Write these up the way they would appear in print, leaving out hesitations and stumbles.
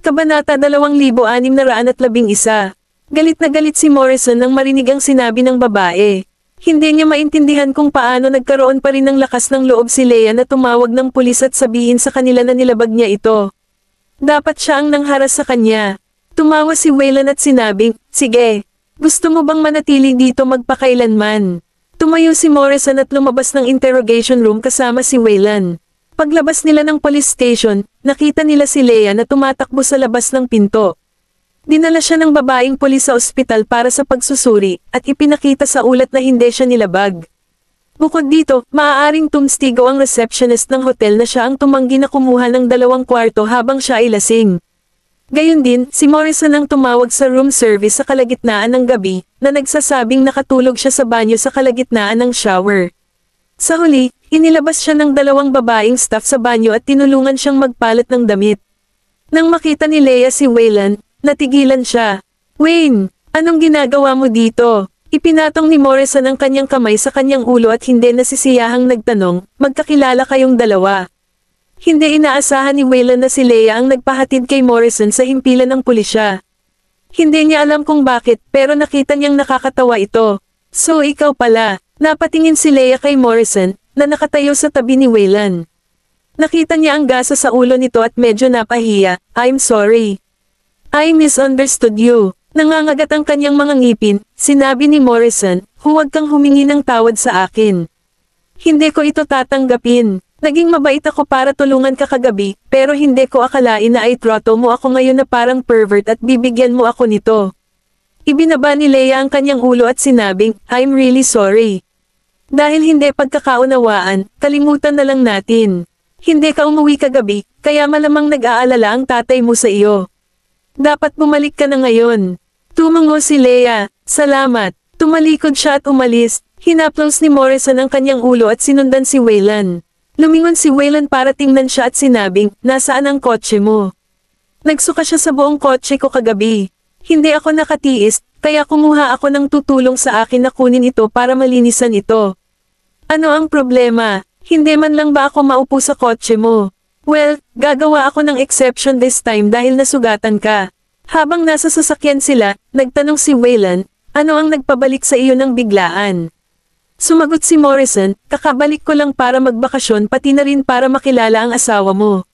Kabanata 2611. Galit na galit si Morrison nang marinig ang sinabi ng babae. Hindi niya maintindihan kung paano nagkaroon pa rin ng lakas ng loob si Leia na tumawag ng pulis at sabihin sa kanila na nilabag niya ito. Dapat siya ang nangharas sa kanya. Tumawa si Wayland at sinabing, "Sige, gusto mo bang manatili dito magpakailanman?" Tumayo si Morrison at lumabas ng interrogation room kasama si Wayland. Paglabas nila ng police station, nakita nila si Leia na tumatakbo sa labas ng pinto. Dinala siya ng babaeng pulis sa ospital para sa pagsusuri, at ipinakita sa ulat na hindi siya nilabag. Bukod dito, maaaring tumstigo ang receptionist ng hotel na siya ang tumanggi na kumuha ng 2 kwarto habang siya ay lasing. Gayun din, si Morrison ang tumawag sa room service sa kalagitnaan ng gabi, na nagsasabing nakatulog siya sa banyo sa kalagitnaan ng shower. Sa huli, inilabas siya ng 2 babaeng staff sa banyo at tinulungan siyang magpalat ng damit. Nang makita ni Leia si Wayland, natigilan siya. "Wayne, anong ginagawa mo dito?" Ipinatong ni Morrison ang kanyang kamay sa kanyang ulo at hindi nasisiyahang nagtanong, "Magkakilala kayong dalawa?" Hindi inaasahan ni Wayland na si Leia ang nagpahatid kay Morrison sa himpilan ng pulisya. Hindi niya alam kung bakit, pero nakita niyang nakakatawa ito. "So ikaw pala." Napatingin si Leia kay Morrison, na nakatayo sa tabi ni Wayland. Nakita niya ang gasa sa ulo nito at medyo napahiya. "I'm sorry. I misunderstood you." Nangangagat ang kanyang mga ngipin, sinabi ni Morrison, "Huwag kang humingi ng tawad sa akin. Hindi ko ito tatanggapin. Naging mabait ako para tulungan ka kagabi, pero hindi ko akalain na ay troto mo ako ngayon na parang pervert at bibigyan mo ako nito." Ibinaba ni Leia ang kanyang ulo at sinabing, "I'm really sorry. Dahil hindi pagkakaunawaan, kalimutan na lang natin. Hindi ka umuwi kagabi, kaya malamang nag-aalala ang tatay mo sa iyo. Dapat bumalik ka na ngayon." Tumango si Leia, "Salamat." Tumalikod siya at umalis. Hinaplos ni Morrison ang kanyang ulo at sinundan si Wayland. Lumingon si Wayland para tingnan siya at sinabing, "Nasaan ang kotse mo?" "Nagsuka siya sa buong kotse ko kagabi. Hindi ako nakatiis, kaya kumuha ako ng tutulong sa akin na kunin ito para malinisan ito." "Ano ang problema? Hindi man lang ba ako maupo sa kotse mo?" "Well, gagawa ako ng exception this time dahil nasugatan ka." Habang nasa sasakyan sila, nagtanong si Wayland, "Ano ang nagpabalik sa iyo ng biglaan?" Sumagot si Morrison, "Kakabalik ko lang para magbakasyon pati na rin para makilala ang asawa mo."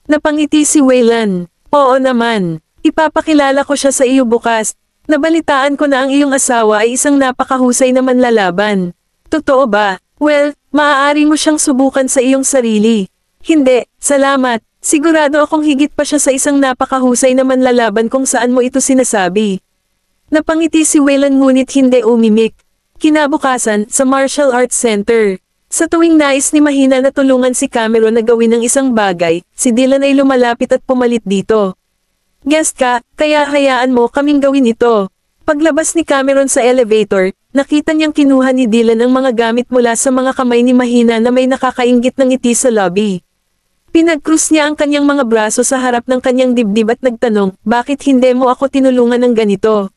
Napangiti si Wayland, "Oo naman. Ipapakilala ko siya sa iyo bukas. Nabalitaan ko na ang iyong asawa ay isang napakahusay na manlalaban." "Totoo ba?" "Well, maaari mo siyang subukan sa iyong sarili." "Hindi, salamat. Sigurado akong higit pa siya sa isang napakahusay na manlalaban kung saan mo ito sinasabi." Napangiti si Wayland ngunit hindi umimik. Kinabukasan, sa Martial Arts Center. Sa tuwing nais ni Mahina na tulungan si Cameron na gawin ng isang bagay, si Dylan ay lumalapit at pumalit dito. "Guest ka, kaya hayaan mo kaming gawin ito." Paglabas ni Cameron sa elevator, nakita niyang kinuha ni Dylan ang mga gamit mula sa mga kamay ni Mahina na may nakakainggit ng ngiti sa lobby. Pinag-cross niya ang kanyang mga braso sa harap ng kanyang dibdib at nagtanong, "Bakit hindi mo ako tinulungan ng ganito?"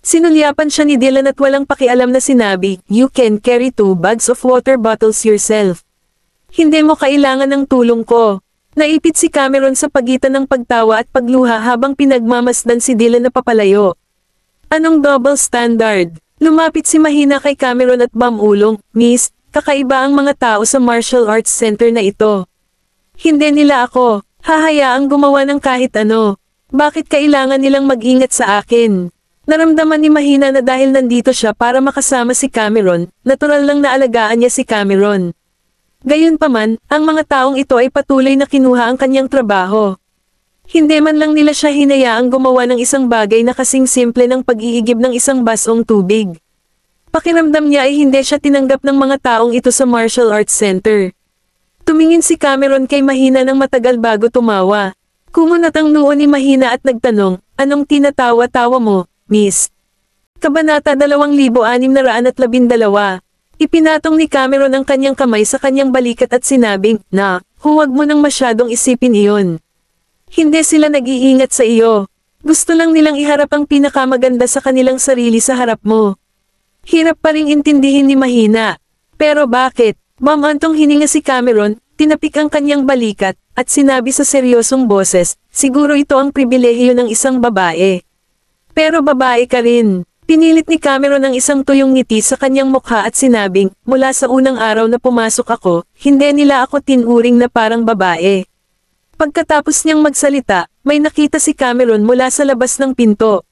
Sinulyapan siya ni Dylan at walang pakialam na sinabi, "You can carry 2 bags of water bottles yourself. Hindi mo kailangan ng tulong ko." Naipit si Cameron sa pagitan ng pagtawa at pagluha habang pinagmamasdan si Dylan na papalayo. "Anong double standard?" Lumapit si Mahina kay Cameron at bamulong, "Miss, kakaiba ang mga tao sa Martial Arts Center na ito. Hindi nila ako hahayaang gumawa ng kahit ano. Bakit kailangan nilang mag-ingat sa akin?" Naramdaman ni Mahina na dahil nandito siya para makasama si Cameron, natural lang na alagaan niya si Cameron. Gayunpaman, ang mga taong ito ay patuloy na kinuha ang kanyang trabaho. Hindi man lang nila siya hinayaang gumawa ng isang bagay na kasing simple ng pag-iigib ng isang basong tubig. Pakiramdam niya ay hindi siya tinanggap ng mga taong ito sa Martial Arts Center. Tumingin si Cameron kay Mahina ng matagal bago tumawa. Kumunat ang noo ni Mahina at nagtanong, "Anong tinatawa-tawa mo, Miss?" Kabanata 2612. Ipinatong ni Cameron ang kanyang kamay sa kanyang balikat at sinabing, "Huwag mo nang masyadong isipin iyon. Hindi sila nag-iingat sa iyo. Gusto lang nilang iharap ang pinakamaganda sa kanilang sarili sa harap mo." Hirap pa ring intindihin ni Mahina. "Pero bakit?" Mamantong hininga si Cameron, tinapik ang kanyang balikat, at sinabi sa seryosong boses, siguro ito ang pribilehiyo ng isang babae. Pero babae ka rin. Pinilit ni Cameron ang isang tuyong ngiti sa kanyang mukha at sinabing, mula sa unang araw na pumasok ako, hindi nila ako tinuring na parang babae. Pagkatapos niyang magsalita, may nakita si Cameron mula sa labas ng pinto.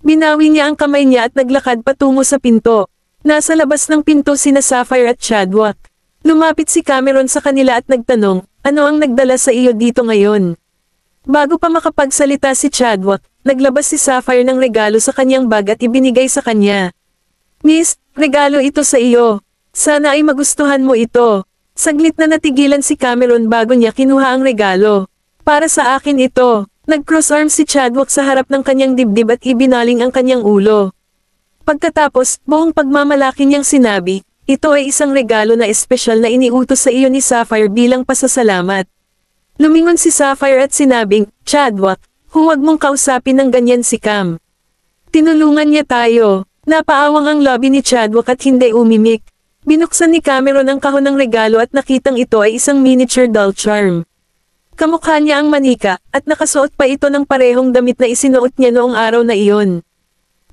Binawi niya ang kamay niya at naglakad patungo sa pinto. Nasa labas ng pinto sina Sapphire at Chadwick. Lumapit si Cameron sa kanila at nagtanong, ano ang nagdala sa iyo dito ngayon? Bago pa makapagsalita si Chadwick, naglabas si Sapphire ng regalo sa kanyang bag at ibinigay sa kanya. Miss, regalo ito sa iyo. Sana ay magustuhan mo ito. Saglit na natigilan si Cameron bago niya kinuha ang regalo. Para sa akin ito. Nag-cross arm si Chadwick sa harap ng kanyang dibdib at ibinaling ang kanyang ulo. Pagkatapos, buong pagmamalaki niyang sinabi, ito ay isang regalo na espesyal na iniutos sa iyo ni Sapphire bilang pasasalamat. Lumingon si Sapphire at sinabing, Chadwick, huwag mong kausapin ng ganyan si Cam. Tinulungan niya tayo. Napaawang ang lobby ni Chadwick at hindi umimik. Binuksan ni Cameron ang kahon ng regalo at nakitang ito ay isang miniature doll charm. Kamukha niya ang manika, at nakasuot pa ito ng parehong damit na isinuot niya noong araw na iyon.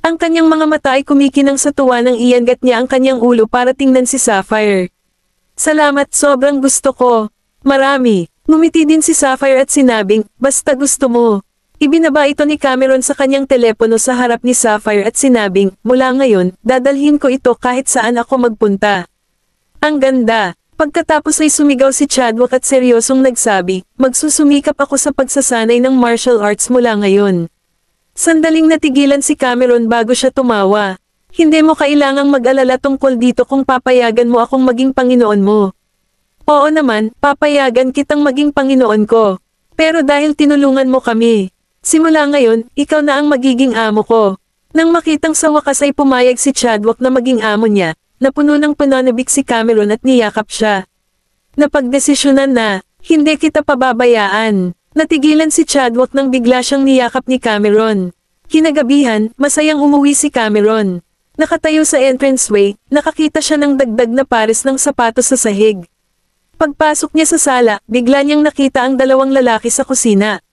Ang kanyang mga mata ay kumikinang sa tuwa nang iyangat niya ang kanyang ulo para tingnan si Sapphire. Salamat, sobrang gusto ko. Marami. Ngumiti din si Sapphire at sinabing, basta gusto mo. Ibinaba ito ni Cameron sa kanyang telepono sa harap ni Sapphire at sinabing, mula ngayon, dadalhin ko ito kahit saan ako magpunta. Ang ganda. Pagkatapos ay sumigaw si Chadwick at seryosong nagsabi, magsusumikap ako sa pagsasanay ng martial arts mula ngayon. Sandaling natigilan si Cameron bago siya tumawa. Hindi mo kailangang mag-alala tungkol dito kung papayagan mo akong maging Panginoon mo. Oo naman, papayagan kitang maging Panginoon ko. Pero dahil tinulungan mo kami, simula ngayon, ikaw na ang magiging amo ko. Nang makitang sa wakas ay pumayag si Chadwick na maging amo niya, napuno ng pananabik si Cameron at niyakap siya. Napagdesisyonan na, hindi kita pababayaan. Natigilan si Chadwick nang bigla siyang niyakap ni Cameron. Kinagabihan, masayang umuwi si Cameron. Nakatayo sa entranceway, nakakita siya ng dagdag na pares ng sapatos sa sahig. Pagpasok niya sa sala, bigla niyang nakita ang dalawang lalaki sa kusina.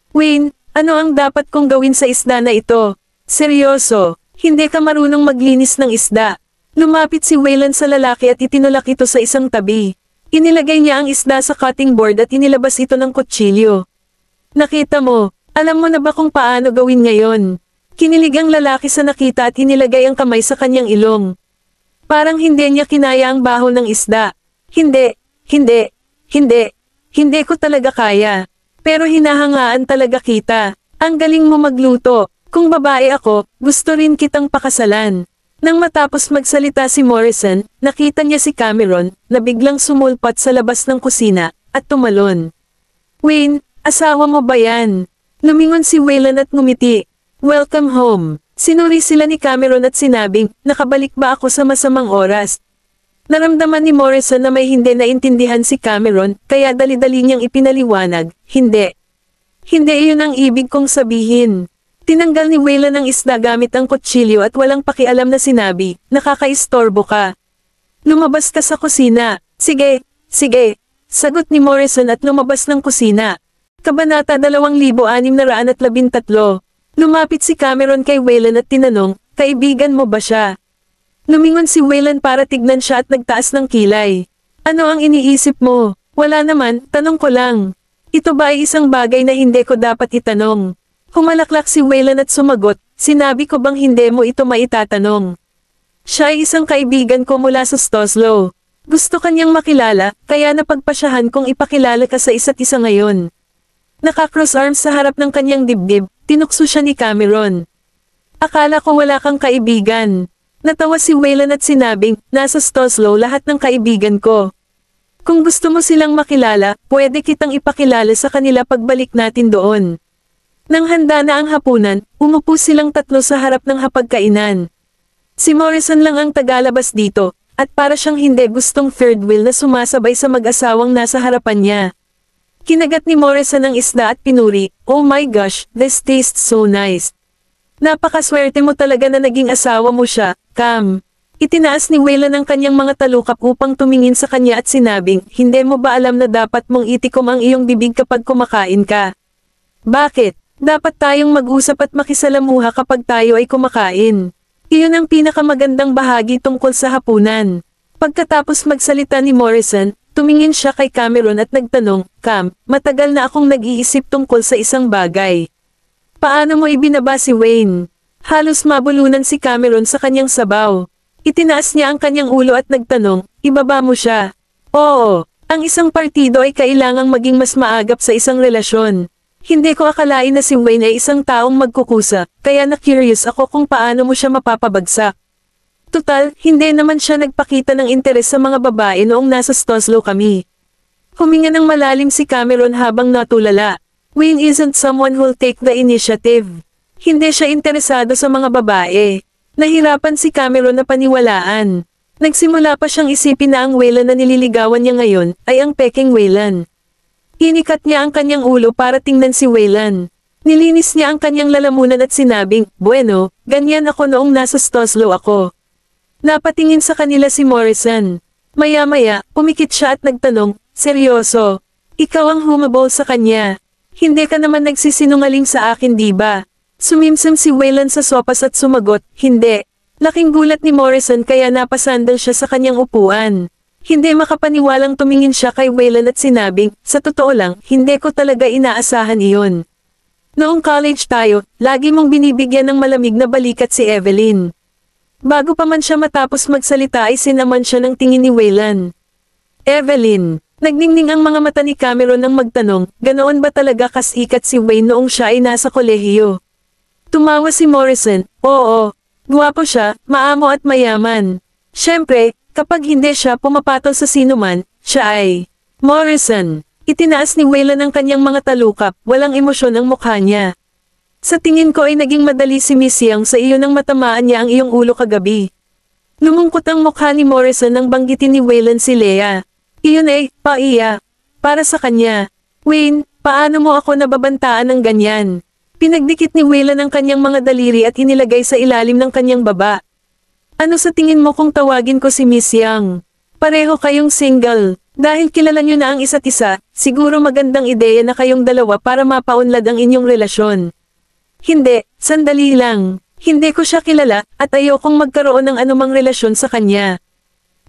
Wayne, ano ang dapat kong gawin sa isda na ito? Seryoso, hindi ka marunong maglinis ng isda. Lumapit si Waylon sa lalaki at itinulak ito sa isang tabi. Inilagay niya ang isda sa cutting board at inilabas ito ng kutsilyo. Nakita mo, alam mo na ba kung paano gawin ngayon? Kinilig ang lalaki sa nakita at inilagay ang kamay sa kanyang ilong. Parang hindi niya kinaya ang baho ng isda. Hindi ko talaga kaya. Pero hinahangaan talaga kita. Ang galing mo magluto. Kung babae ako, gusto rin kitang pakasalan. Nang matapos magsalita si Morrison, nakita niya si Cameron, na biglang sumulpat sa labas ng kusina, at tumalon. Wayne, asawa mo ba yan? Lumingon si Waylon at ngumiti. Welcome home. Sinuri sila ni Cameron at sinabing, nakabalik ba ako sa masamang oras? Naramdaman ni Morrison na may hindi naintindihan si Cameron, kaya dali-dali niyang ipinaliwanag, hindi. Hindi iyon ang ibig kong sabihin. Tinanggal ni Waylon ang isda gamit ang kutsilyo at walang pakialam na sinabi, nakakaistorbo ka. Lumabas ka sa kusina. Sige. Sagot ni Morrison at lumabas ng kusina. Kabanata 2613. Lumapit si Cameron kay Waylon at tinanong, kaibigan mo ba siya? Lumingon si Waylon para tignan siya at nagtaas ng kilay. Ano ang iniisip mo? Wala naman, tanong ko lang. Ito ba ay isang bagay na hindi ko dapat itanong? Humalaklak si Waylon at sumagot, sinabi ko bang hindi mo ito maitatanong? Siya ay isang kaibigan ko mula sa Stoslow. Gusto kanyang makilala, kaya napagpasyahan kong ipakilala ka sa isa't isa ngayon. Naka-cross arms sa harap ng kanyang dibdib, tinukso siya ni Cameron. Akala ko wala kang kaibigan. Natawa si Waylon at sinabing, nasa Stoslow lahat ng kaibigan ko. Kung gusto mo silang makilala, pwede kitang ipakilala sa kanila pagbalik natin doon. Nang handa na ang hapunan, umupo silang tatlo sa harap ng hapagkainan. Si Morrison lang ang tagalabas dito, at para siyang hindi gustong third wheel na sumasabay sa mag-asawang nasa harapan niya. Kinagat ni Morrison ang isda at pinuri, oh my gosh, this tastes so nice. Napakaswerte mo talaga na naging asawa mo siya, Cam. Itinaas ni Waylon ang kanyang mga talukap upang tumingin sa kanya at sinabing, hindi mo ba alam na dapat mong itikom ang iyong bibig kapag kumakain ka? Bakit? Dapat tayong mag-usap at makisalamuha kapag tayo ay kumakain. Iyon ang pinakamagandang bahagi tungkol sa hapunan. Pagkatapos magsalita ni Morrison, tumingin siya kay Cameron at nagtanong, Cam, matagal na akong nag-iisip tungkol sa isang bagay. Paano mo ibinaba si Wayne? Halos mabulunan si Cameron sa kanyang sabaw. Itinaas niya ang kanyang ulo at nagtanong, ibaba mo siya. Oo, ang isang partido ay kailangang maging mas maagap sa isang relasyon. Hindi ko akalain na si Wayne ay isang taong magkukusa, kaya na-curious ako kung paano mo siya mapapabagsak. Tutal, hindi naman siya nagpakita ng interes sa mga babae noong nasa Stoslow kami. Huminga ng malalim si Cameron habang natulala. Wayne isn't someone who'll take the initiative. Hindi siya interesado sa mga babae. Nahirapan si Cameron na paniwalaan. Nagsimula pa siyang isipin na ang Waylan na nililigawan niya ngayon ay ang peking Waylan. Inikat niya ang kanyang ulo para tingnan si Waylan. Nilinis niya ang kanyang lalamunan at sinabing, bueno, ganyan ako noong nasa Stoslow ako. Napatingin sa kanila si Morrison. Maya-maya, pumikit siya at nagtanong, seryoso? Ikaw ang humabol sa kanya. Hindi ka naman nagsisinungaling sa akin diba? Sumimsim si Waylan sa sopas at sumagot, hindi. Laking gulat ni Morrison kaya napasandal siya sa kanyang upuan. Hindi makapaniwalang tumingin siya kay Waylan at sinabing, sa totoo lang, hindi ko talaga inaasahan iyon. Noong college tayo, lagi mong binibigyan ng malamig na balikat si Evelyn. Bago pa man siya matapos magsalita ay sinaman siya ng tingin ni Waylan. Evelyn, nagningning ang mga mata ni Cameron nang magtanong, ganoon ba talaga kasikat si Wayne noong siya ay nasa kolehiyo? Tumawa si Morrison, oo, guwapo siya, maamo at mayaman. Siyempre, kapag hindi siya pumapatol sa sinuman, siya ay Morrison. Itinaas ni Waylan ang kanyang mga talukap, walang emosyon ang mukha niya. Sa tingin ko ay naging madali si Miss Young sa iyo nang matamaan niya ang iyong ulo kagabi. Lumungkot ang mukha ni Morrison nang banggitin ni Waylan si Leah. Iyon ay, paiya. Para sa kanya. Wayne, paano mo ako nababantaan ng ganyan? Pinagdikit ni Waylan ang kanyang mga daliri at inilagay sa ilalim ng kanyang baba. Ano sa tingin mo kung tawagin ko si Miss Young? Pareho kayong single. Dahil kilala nyo na ang isa't isa, siguro magandang ideya na kayong dalawa para mapaunlad ang inyong relasyon. Hindi, sandali lang. Hindi ko siya kilala, at ayokong magkaroon ng anumang relasyon sa kanya.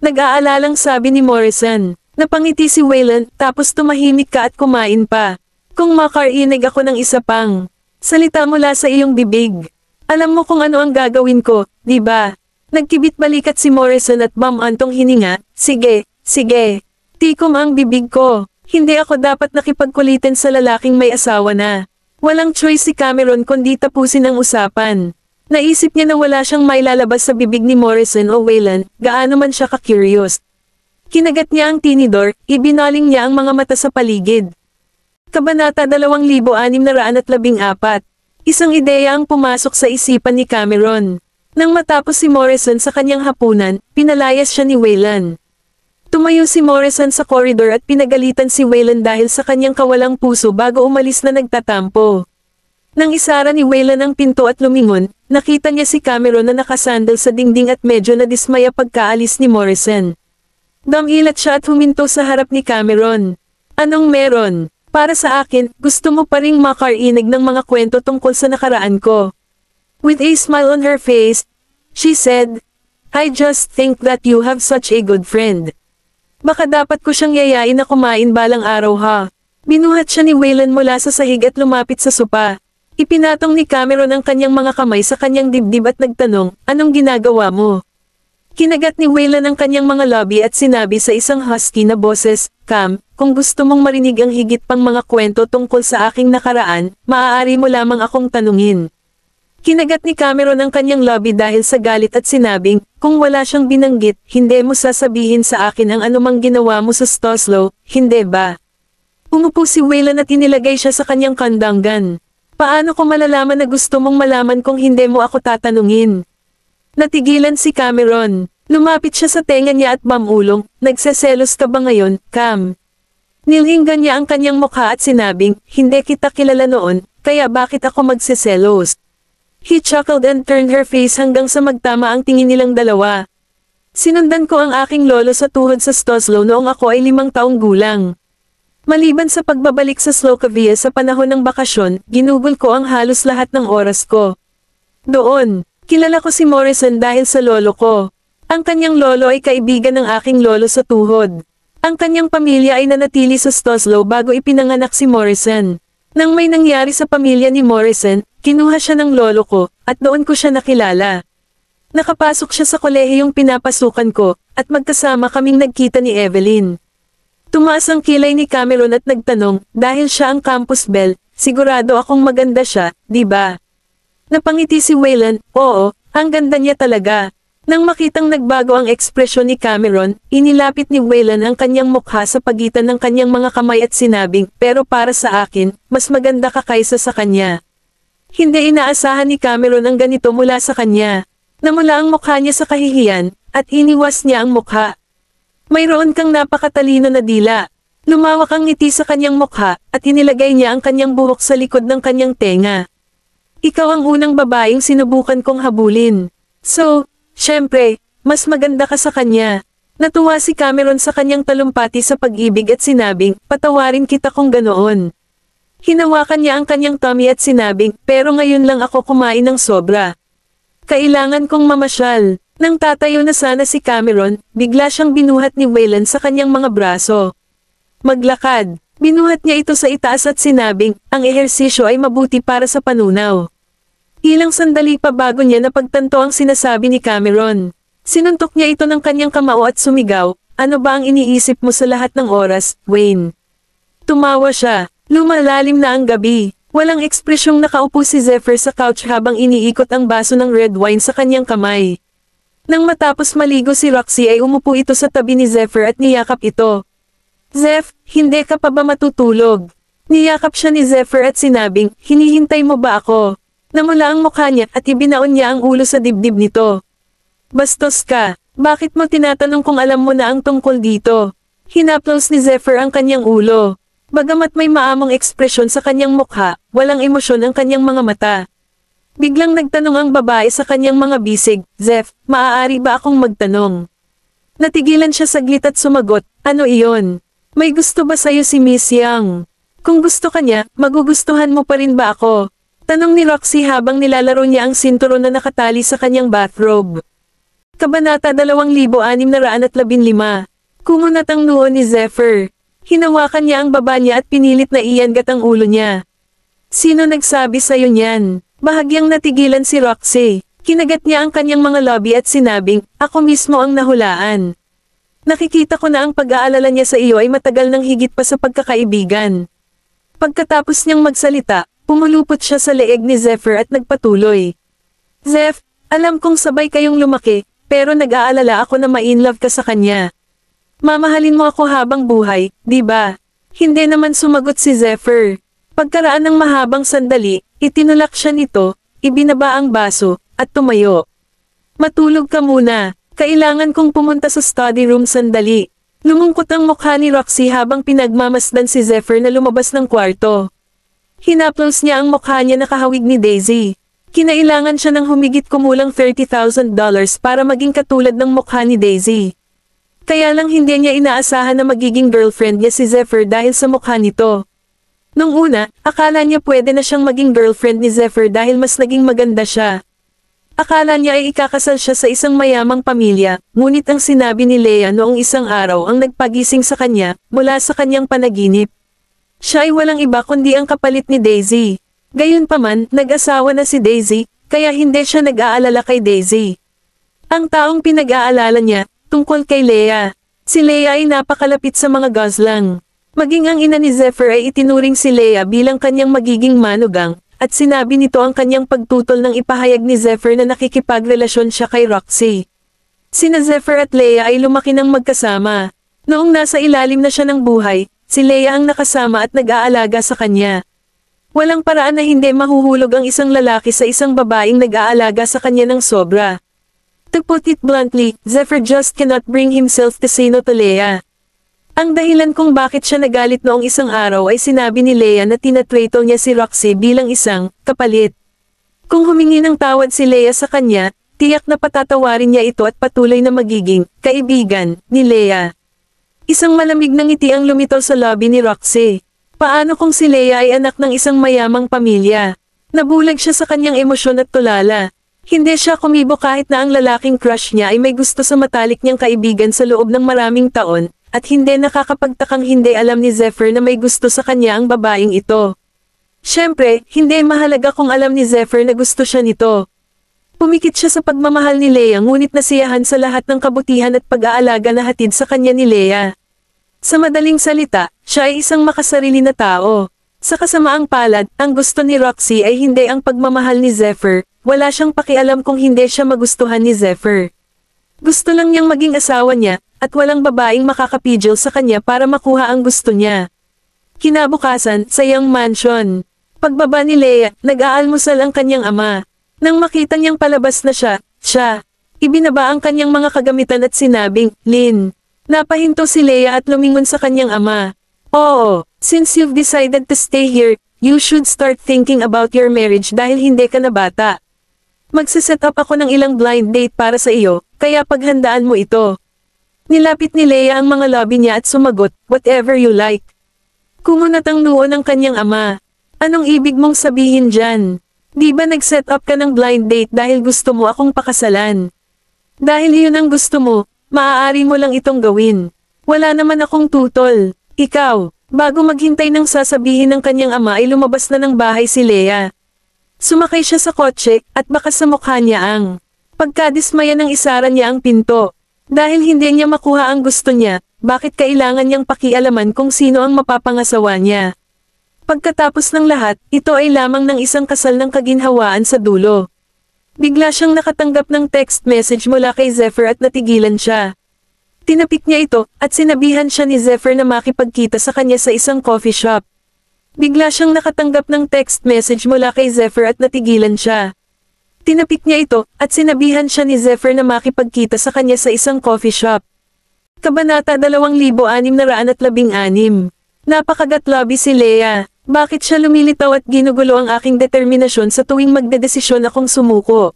Nag-aalalang sabi ni Morrison. Napangiti si Waylan, tapos tumahimik ka at kumain pa. Kung makarinig ako ng isa pang salita mula sa iyong bibig. Alam mo kung ano ang gagawin ko, di ba? Nagkibit balikat si Morrison at bumantong hininga, sige, sige. Tikom ang bibig ko. Hindi ako dapat nakipagkulitin sa lalaking may asawa na. Walang choice si Cameron kundi tapusin ang usapan. Naisip niya na wala siyang mailalabas sa bibig ni Morrison o Waylan, gaano man siya ka-curious. Kinagat niya ang tinidor, ibinaling niya ang mga mata sa paligid. Kabanata 2614. Isang ideya ang pumasok sa isipan ni Cameron. Nang matapos si Morrison sa kanyang hapunan, pinalayas siya ni Waylan. Tumayo si Morrison sa koridor at pinagalitan si Waylan dahil sa kanyang kawalang puso bago umalis na nagtatampo. Nang isara ni Waylan ang pinto at lumingon, nakita niya si Cameron na nakasandal sa dingding at medyo nadismaya pagkaalis ni Morrison. Damilat siya at huminto sa harap ni Cameron. Anong meron? Para sa akin, gusto mo pa ring makarinig ng mga kwento tungkol sa nakaraan ko. With a smile on her face, she said, I just think that you have such a good friend. Baka dapat ko siyang yayain na kumain balang araw ha. Binuhat siya ni Waylan mula sa sahig at lumapit sa sopa. Ipinatong ni Cameron ang kanyang mga kamay sa kanyang dibdib at nagtanong, anong ginagawa mo? Kinagat ni Waylan ang kanyang mga labi at sinabi sa isang husky na boses, Cam, kung gusto mong marinig ang higit pang mga kwento tungkol sa aking nakaraan, maaari mo lamang akong tanungin. Kinagat ni Cameron ang kanyang labi dahil sa galit at sinabing, kung wala siyang binanggit, hindi mo sasabihin sa akin ang anumang ginawa mo sa Stoslow, hindi ba? Umupo si Waylan at inilagay siya sa kanyang kandanggan. Paano ko malalaman na gusto mong malaman kung hindi mo ako tatanungin? Natigilan si Cameron. Lumapit siya sa tenga niya at mamulong, nagseselos ka ba ngayon, Cam? Nilhinggan niya ang kanyang mukha at sinabing, hindi kita kilala noon, kaya bakit ako magseselos? He chuckled and turned her face hanggang sa magtama ang tingin nilang dalawa. Sinundan ko ang aking lolo sa tuhod sa Stoslow noong ako ay 5 taong gulang. Maliban sa pagbabalik sa Slovakia sa panahon ng bakasyon, ginugol ko ang halos lahat ng oras ko. Doon, kilala ko si Morrison dahil sa lolo ko. Ang kanyang lolo ay kaibigan ng aking lolo sa tuhod. Ang kanyang pamilya ay nanatili sa Stoslow bago ipinanganak si Morrison. Nang may nangyari sa pamilya ni Morrison, kinuha siya ng lolo ko, at doon ko siya nakilala. Nakapasok siya sa kolehiyong pinapasukan ko, at magkasama kaming nagkita ni Evelyn. Tumaas ang kilay ni Cameron at nagtanong, dahil siya ang campus belle, sigurado akong maganda siya, di ba? Napangiti si Waylon, oo, ang ganda niya talaga. Nang makitang nagbago ang ekspresyon ni Cameron, inilapit ni Waylon ang kanyang mukha sa pagitan ng kanyang mga kamay at sinabing, pero para sa akin, mas maganda ka kaysa sa kanya. Hindi inaasahan ni Cameron ang ganito mula sa kanya. Namula ang mukha niya sa kahihiyan, at iniwas niya ang mukha. Mayroon kang napakatalino na dila. Lumawak ang ngiti sa kanyang mukha, at inilagay niya ang kanyang buhok sa likod ng kanyang tenga. Ikaw ang unang babaeng sinubukan kong habulin. So, syempre, mas maganda ka sa kanya. Natuwa si Cameron sa kanyang talumpati sa pag-ibig at sinabing, patawarin kita kung ganoon. Hinawakan niya ang kanyang tummy at sinabing, pero ngayon lang ako kumain ng sobra. Kailangan kong mamasyal. Nang tatayo na sana si Cameron, bigla siyang binuhat ni Waylon sa kanyang mga braso. Maglakad. Binuhat niya ito sa itaas at sinabing, ang ehersisyo ay mabuti para sa panunaw. Ilang sandali pa bago niya napagtanto ang sinasabi ni Cameron. Sinuntok niya ito ng kanyang kamao at sumigaw, ano ba ang iniisip mo sa lahat ng oras, Wayne? Tumawa siya. Lumalalim na ang gabi. Walang ekspresyong nakaupo si Zephyr sa couch habang iniikot ang baso ng red wine sa kanyang kamay. Nang matapos maligo si Roxy ay umupo ito sa tabi ni Zephyr at niyakap ito. Zeph, hindi ka pa ba matutulog? Niyakap siya ni Zephyr at sinabing, hinihintay mo ba ako? Namula ang mukha niya at ibinaon niya ang ulo sa dibdib nito. Bastos ka, bakit mo tinatanong kung alam mo na ang tungkol dito? Hinaplos ni Zephyr ang kanyang ulo. Bagamat may maamong ekspresyon sa kanyang mukha, walang emosyon ang kanyang mga mata. Biglang nagtanong ang babae sa kanyang mga bisig, Zeph, maaari ba akong magtanong? Natigilan siya saglit at sumagot, ano iyon? May gusto ba sa'yo si Miss Young? Kung gusto ka niya, magugustuhan mo pa rin ba ako? Tanong ni Roxy habang nilalaro niya ang sinturon na nakatali sa kanyang bathrobe. Kabanata 2615. Kumunat ang noo ni Zephyr. Hinawakan niya ang baba niya at pinilit na iyangat ang ulo niya. Sino nagsabi sa'yo niyan? Bahagyang natigilan si Roxy. Kinagat niya ang kanyang mga labi at sinabing, ako mismo ang nahulaan. Nakikita ko na ang pag-aalala niya sa iyo ay matagal ng higit pa sa pagkakaibigan. Pagkatapos niyang magsalita, pumulupot siya sa leeg ni Zephyr at nagpatuloy. Zeph, alam kong sabay kayong lumaki, pero nag-aalala ako na ma-inlove ka sa kanya. Mamahalin mo ako habang buhay, di ba? Hindi naman sumagot si Zephyr. Pagkaraan ng mahabang sandali, itinulak siya nito, ibinaba ang baso, at tumayo. Matulog ka muna, kailangan kong pumunta sa study room sandali. Lumungkot ang mukha ni Roxy habang pinagmamasdan si Zephyr na lumabas ng kwarto. Hinaplos niya ang mukha niya nakahawig ni Daisy. Kinailangan siya ng humigit kumulang $30,000 para maging katulad ng mukha ni Daisy. Kaya lang hindi niya inaasahan na magiging girlfriend niya si Zephyr dahil sa mukha nito. Nung una, akala niya pwede na siyang maging girlfriend ni Zephyr dahil mas naging maganda siya. Akala niya ay ikakasal siya sa isang mayamang pamilya, ngunit ang sinabi ni Leah noong isang araw ang nagpagising sa kanya, mula sa kanyang panaginip. Siya ay walang iba kundi ang kapalit ni Daisy. Gayunpaman, nag-asawa na si Daisy, kaya hindi siya nag-aalala kay Daisy. Ang taong pinag-aalala niya, tungkol kay Leah. Si Leah ay napakalapit sa mga Goslang. Maging ang ina ni Zephyr ay itinuring si Leah bilang kanyang magiging manugang, at sinabi nito ang kanyang pagtutol ng ipahayag ni Zephyr na nakikipagrelasyon siya kay Roxy. Sina Zephyr at Leah ay lumaki ng magkasama. Noong nasa ilalim na siya ng buhay, si Leah ang nakasama at nag-aalaga sa kanya. Walang paraan na hindi mahuhulog ang isang lalaki sa isang babaeng nag-aalaga sa kanya ng sobra. To put it bluntly, Zephyr just cannot bring himself to say no to Leah. Ang dahilan kung bakit siya nagalit noong isang araw ay sinabi ni Leah na tinatrato niya si Roxy bilang isang kapalit. Kung humingi ng tawad si Leah sa kanya, tiyak na patatawarin niya ito at patuloy na magiging kaibigan ni Leah. Isang malamig na ngiti ang lumitaw sa labi ni Roxy. Paano kung si Leia ay anak ng isang mayamang pamilya? Nabulag siya sa kanyang emosyon at tulala. Hindi siya kumibo kahit na ang lalaking crush niya ay may gusto sa matalik niyang kaibigan sa loob ng maraming taon, at hindi nakakapagtakang hindi alam ni Zephyr na may gusto sa kanya ang babaeng ito. Siyempre, hindi mahalaga kung alam ni Zephyr na gusto siya nito. Pumikit siya sa pagmamahal ni Leia ngunit nasiyahan sa lahat ng kabutihan at pag-aalaga na hatid sa kanya ni Leia. Sa madaling salita, siya ay isang makasarili na tao. Sa kasamaang palad, ang gusto ni Roxy ay hindi ang pagmamahal ni Zephyr, wala siyang pakialam kung hindi siya magustuhan ni Zephyr. Gusto lang niyang maging asawa niya, at walang babaeng makakapigil sa kanya para makuha ang gusto niya. Kinabukasan, sa iyang mansion. Pagbaba ni Leia, nag-aalmusal ang kanyang ama. Nang makita niyang palabas na siya, ibinaba ang kanyang mga kagamitan at sinabing, "Lin." Napahinto si Leia at lumingon sa kanyang ama. "Oo, since you've decided to stay here, you should start thinking about your marriage dahil hindi ka na bata. Magsiset up ako ng ilang blind date para sa iyo, kaya paghandaan mo ito." Nilapit ni Leia ang mga labi niya at sumagot, "Whatever you like." Kumunat ang noo ng kanyang ama. "Anong ibig mong sabihin dyan? Di ba nag-set up ka ng blind date dahil gusto mo akong pakasalan? Dahil iyon ang gusto mo, maaari mo lang itong gawin. Wala naman akong tutol." "Ikaw." Bago maghintay ng sasabihin ng kanyang ama ay lumabas na ng bahay si Leia. Sumakay siya sa kotse, at baka sa mukha niya ang pagkadismaya ng isara niya ang pinto. Dahil hindi niya makuha ang gusto niya, bakit kailangan niyang pakialaman kung sino ang mapapangasawa niya? Pagkatapos ng lahat, ito ay lamang ng isang kasal ng kaginhawaan sa dulo. Bigla siyang nakatanggap ng text message mula kay Zephyr at natigilan siya. Tinapik niya ito, at sinabihan siya ni Zephyr na makipagkita sa kanya sa isang coffee shop. Bigla siyang nakatanggap ng text message mula kay Zephyr at natigilan siya. Tinapik niya ito, at sinabihan siya ni Zephyr na makipagkita sa kanya sa isang coffee shop. Kabanata 2616. Napakagatlabi si Leia. Bakit siya lumilitaw at ginugulo ang aking determinasyon sa tuwing magdedesisyon akong sumuko?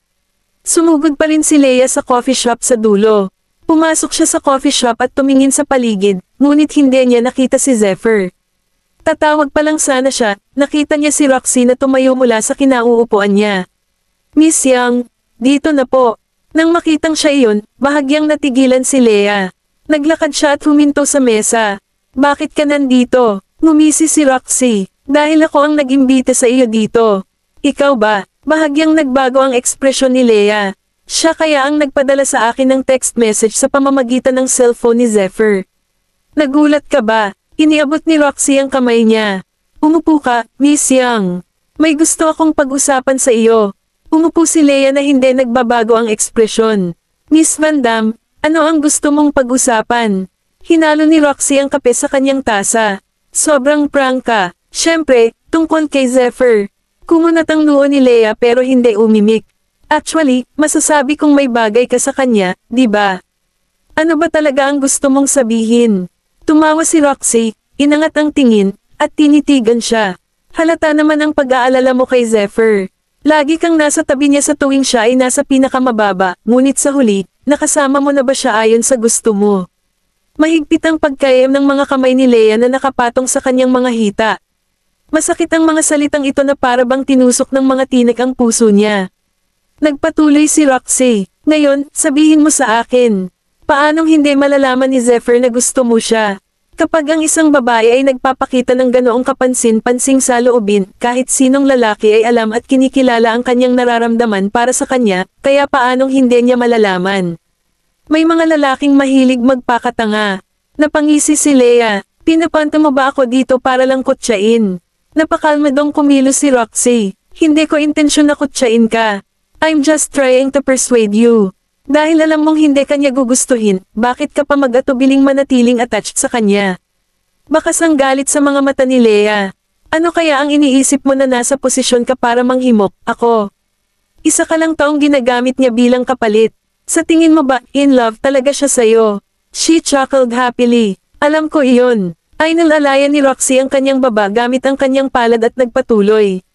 Sumugod pa rin si Leia sa coffee shop sa dulo. Pumasok siya sa coffee shop at tumingin sa paligid, ngunit hindi niya nakita si Zephyr. Tatawag pa lang sana siya, nakita niya si Roxy na tumayo mula sa kinauupuan niya. "Miss Young, dito na po." Nang makitang siya iyon, bahagyang natigilan si Leia. Naglakad siya at huminto sa mesa. "Bakit ka nandito?" Ngumisi si Roxy. "Dahil ako ang nag-imbita sa iyo dito." "Ikaw ba?" Bahagyang nagbago ang ekspresyon ni Leia. Siya kaya ang nagpadala sa akin ng text message sa pamamagitan ng cellphone ni Zephyr. "Nagulat ka ba?" Iniabot ni Roxy ang kamay niya. "Umupo ka, Miss Young. May gusto akong pag-usapan sa iyo." Umupo si Leia na hindi nagbabago ang ekspresyon. "Miss Van Damme, ano ang gusto mong pag-usapan?" Hinalo ni Roxy ang kape sa kanyang tasa. "Sobrang prangka. Siyempre, tungkol kay Zephyr." Kumunat ang noo ni Leia pero hindi umimik. "Actually, masasabi kong may bagay ka sa kanya, di ba? Ano ba talaga ang gusto mong sabihin?" Tumawa si Roxy, inangat ang tingin, at tinitigan siya. "Halata naman ang pag-aalala mo kay Zephyr. Lagi kang nasa tabi niya sa tuwing siya ay nasa pinakamababa, ngunit sa huli, nakasama mo na ba siya ayon sa gusto mo?" Mahigpit ang pagkayam ng mga kamay ni Leia na nakapatong sa kanyang mga hita. Masakit ang mga salitang ito na para bang tinusok ng mga tinik ang puso niya. Nagpatuloy si Roxy. "Ngayon, sabihin mo sa akin. Paanong hindi malalaman ni Zephyr na gusto mo siya? Kapag ang isang babae ay nagpapakita ng ganoong kapansin-pansing saloobin, kahit sinong lalaki ay alam at kinikilala ang kanyang nararamdaman para sa kanya, kaya paanong hindi niya malalaman?" May mga lalaking mahilig magpakatanga. Napangisi si Leia. "Pinapanta mo ba ako dito para lang kutsain?" Napakalmadong kumilos si Roxy. "Hindi ko intensyon na kutsain ka. I'm just trying to persuade you. Dahil alam mong hindi kanya gugustuhin, bakit ka pa mag-atubiling manatiling attached sa kanya?" Bakas ang galit sa mga mata ni Leia. "Ano kaya ang iniisip mo na nasa posisyon ka para manghimok, ako? Isa ka lang taong ginagamit niya bilang kapalit. Sa tingin mo ba, in love talaga siya sa'yo?" She chuckled happily. "Alam ko iyon." Ay nalalayan ni Roxy ang kanyang baba gamit ang kanyang palad at nagpatuloy.